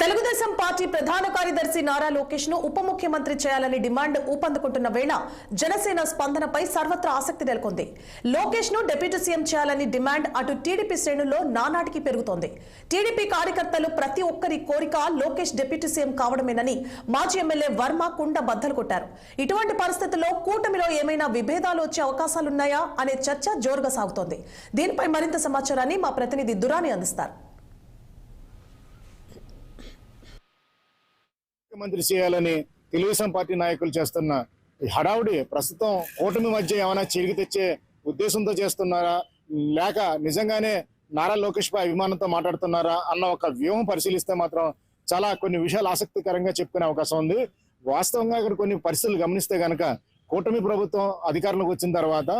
Telugu Desam party ప్రధాన కార్యదర్శి నారా లోకేష్ ను ఉప ముఖ్యమంత్రి చేయాలని డిమాండ్ ఊపందుకుంటున్న వేళ జనసేన స్పందనపై సర్వత్రా ఆసక్తి నెలకొంది. లోకేష్ ను డిప్యూటీ సీఎం చేయాలని డిమాండ్ అటు టీడీపీ శ్రేణుల్లో నానాటికి పెరుగుతోంది. టీడీపీ కార్యకర్తలు ప్రతి ఒక్కరి కోరిక లోకేష్ డిప్యూటీ సీఎం కావడమేనని మాజీ ఎమ్మెల్యే వర్మ కుండ బద్దలు కొట్టారు. ఇటువంటి పరిస్థితుల్లో కూటమిలో ఏమైనా విభేదాలు వచ్చే అవకాశాలున్నాయా అనే చర్చ జోరుగా సాగుతోంది. దీనిపై మరింత సమాచారాన్ని మా ప్రతినిధి దురాని అందిస్తారు. ముఖ్యమంత్రి చేయాలని తెలుగుదేశం పార్టీ నాయకులు చేస్తున్న హడావుడి ప్రస్తుతం కూటమి మధ్య ఏమైనా చిరిగి తెచ్చే ఉద్దేశంతో చేస్తున్నారా లేక నిజంగానే నారా లోకేష్ పై అభిమానంతో మాట్లాడుతున్నారా అన్న ఒక వ్యూహం పరిశీలిస్తే మాత్రం చాలా కొన్ని విషయాలు ఆసక్తికరంగా చెప్పుకునే అవకాశం ఉంది. వాస్తవంగా ఇక్కడ కొన్ని పరిస్థితులు గమనిస్తే గనక కూటమి ప్రభుత్వం అధికారంలోకి వచ్చిన తర్వాత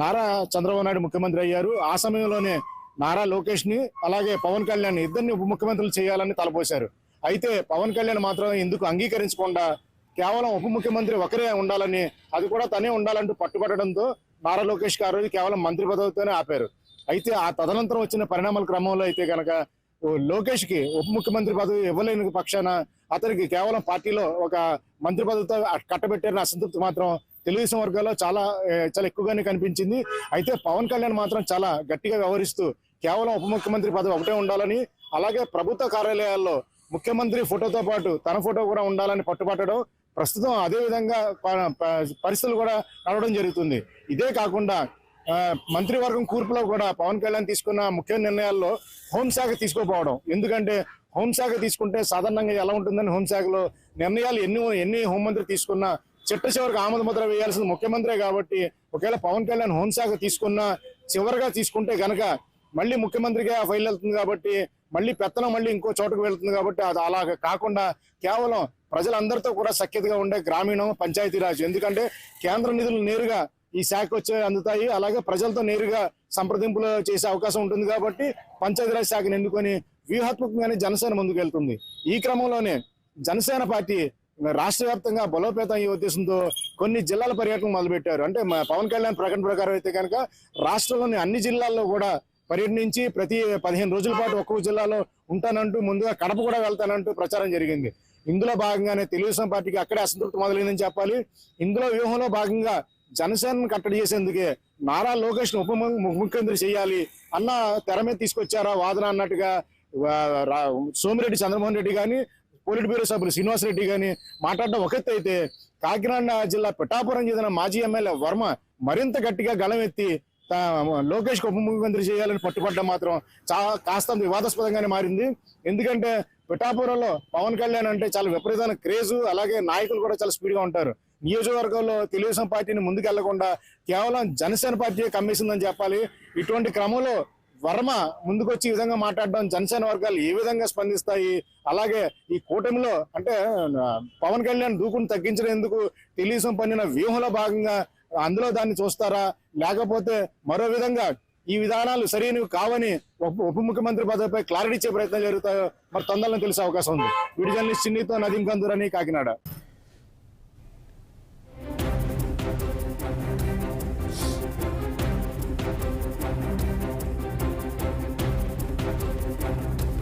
నారా చంద్రబాబు నాయుడు ముఖ్యమంత్రి అయ్యారు. ఆ సమయంలోనే నారా లోకేష్ ని అలాగే పవన్ కళ్యాణ్ ఇద్దరిని ఉప ముఖ్యమంత్రులు చేయాలని తలపోశారు. అయితే పవన్ కళ్యాణ్ మాత్రం ఎందుకు అంగీకరించకుండా కేవలం ఉప ముఖ్యమంత్రి ఒకరే ఉండాలని, అది కూడా తనే ఉండాలంటూ పట్టుబట్టడంతో నారా లోకేష్ గారు కేవలం మంత్రి పదవితోనే ఆపారు. అయితే ఆ తదనంతరం వచ్చిన పరిణామాల క్రమంలో అయితే కనుక లోకేష్ కి ఉప ముఖ్యమంత్రి పదవి ఇవ్వలేని పక్షాన అతనికి కేవలం పార్టీలో ఒక మంత్రి పదవితో కట్టబెట్టారని అసంతృప్తి మాత్రం తెలుగుదేశం వర్గాల్లో చాలా ఎక్కువగానే కనిపించింది. అయితే పవన్ కళ్యాణ్ మాత్రం చాలా గట్టిగా వ్యవహరిస్తూ కేవలం ఉప ముఖ్యమంత్రి పదవి ఒకటే ఉండాలని, అలాగే ప్రభుత్వ కార్యాలయాల్లో ముఖ్యమంత్రి ఫోటోతో పాటు తన ఫోటో కూడా ఉండాలని పట్టుబట్టడం ప్రస్తుతం అదే విధంగా పరిస్థితులు కూడా నడవడం జరుగుతుంది. ఇదే కాకుండా మంత్రివర్గం కూర్పులో కూడా పవన్ కళ్యాణ్ తీసుకున్న ముఖ్య నిర్ణయాల్లో హోంశాఖ తీసుకోపోవడం. ఎందుకంటే హోంశాఖ తీసుకుంటే సాధారణంగా ఎలా ఉంటుందని హోంశాఖలో నిర్ణయాలు ఎన్ని హోంమంత్రి తీసుకున్నా చిట్ట చివరికి ఆమోద ముద్ర వేయాల్సింది ముఖ్యమంత్రే కాబట్టి ఒకవేళ పవన్ కళ్యాణ్ హోంశాఖ తీసుకున్న చివరిగా తీసుకుంటే గనక మళ్ళీ ముఖ్యమంత్రిగా ఆ ఫైల్ వెళ్తుంది కాబట్టి మళ్ళీ పెత్తనం మళ్ళీ ఇంకో చోటుకు వెళ్తుంది కాబట్టి అది అలా కాకుండా కేవలం ప్రజలందరితో కూడా సఖ్యతగా ఉండే గ్రామీణం పంచాయతీరాజ్, ఎందుకంటే కేంద్ర నిధులు నేరుగా ఈ శాఖ వచ్చే అందుతాయి, అలాగే ప్రజలతో నేరుగా సంప్రదింపులు చేసే అవకాశం ఉంటుంది కాబట్టి పంచాయతీరాజ్ శాఖను ఎన్నుకొని వ్యూహాత్మకంగానే జనసేన ముందుకు వెళ్తుంది. ఈ క్రమంలోనే జనసేన పార్టీ రాష్ట్ర వ్యాప్తంగా బలోపేతం అయ్యే ఉద్దేశంతో కొన్ని జిల్లాల పర్యటన మొదలుపెట్టారు. అంటే పవన్ కళ్యాణ్ ప్రకటన ప్రకారం అయితే కనుక రాష్ట్రంలోని అన్ని జిల్లాల్లో కూడా పర్యటించి ప్రతి 15 రోజుల పాటు ఒక్కొక్క జిల్లాలో ఉంటానంటూ ముందుగా కడప కూడా వెళ్తానంటూ ప్రచారం జరిగింది. ఇందులో భాగంగానే తెలుగుదేశం పార్టీకి అక్కడే అసంతృప్తి మొదలైందని చెప్పాలి. ఇందులో వ్యూహంలో భాగంగా జనసేనను కట్టడి చేసేందుకే నారా లోకేష్ ను ఉప ముఖ్యమంత్రి చేయాలి అన్న తెర మీద తీసుకొచ్చారా వాదన అన్నట్టుగా సోమిరెడ్డి చంద్రమోహన్ రెడ్డి గాని, పోలిట్ బ్యూరో సభ్యులు శ్రీనివాసరెడ్డి గాని మాట్లాడడం ఒకెత్తి అయితే కాకినాడ జిల్లా పిఠాపురం చెందిన మాజీ ఎమ్మెల్యే వర్మ మరింత గట్టిగా గళమెత్తి లోకేష్ కు ఉప ముఖ్యమంత్రి చేయాలని పట్టుబడ్డం మాత్రం కాస్త వివాదాస్పదంగానే మారింది. ఎందుకంటే పిఠాపురంలో పవన్ కళ్యాణ్ అంటే చాలా విపరీతమైన క్రేజు, అలాగే నాయకులు కూడా చాలా స్పీడ్ గా ఉంటారు. నియోజకవర్గంలో తెలుగుదేశం పార్టీని ముందుకెళ్లకుండా కేవలం జనసేన పార్టీ కమ్మేసిందని చెప్పాలి. ఇటువంటి క్రమంలో వర్మ ముందుకొచ్చి ఈ విధంగా మాట్లాడడం జనసేన వర్గాలు ఏ విధంగా స్పందిస్తాయి, అలాగే ఈ కూటమిలో అంటే పవన్ కళ్యాణ్ దూకుని తగ్గించడం ఎందుకు తెలుగుదేశం పన్నిన వ్యూహంలో భాగంగా అందులో దాన్ని చూస్తారా, లేకపోతే మరో విధంగా ఈ విధానాలు సరైనవి కావని ఉప ముఖ్యమంత్రి పదవిపై క్లారిటీ ఇచ్చే ప్రయత్నం జరుగుతాయో మరి తొందరలో తెలిసే అవకాశం ఉంది. వీడియో జర్నలిస్ట్ చిన్నితో నదీం కందూరని, కాకినాడ.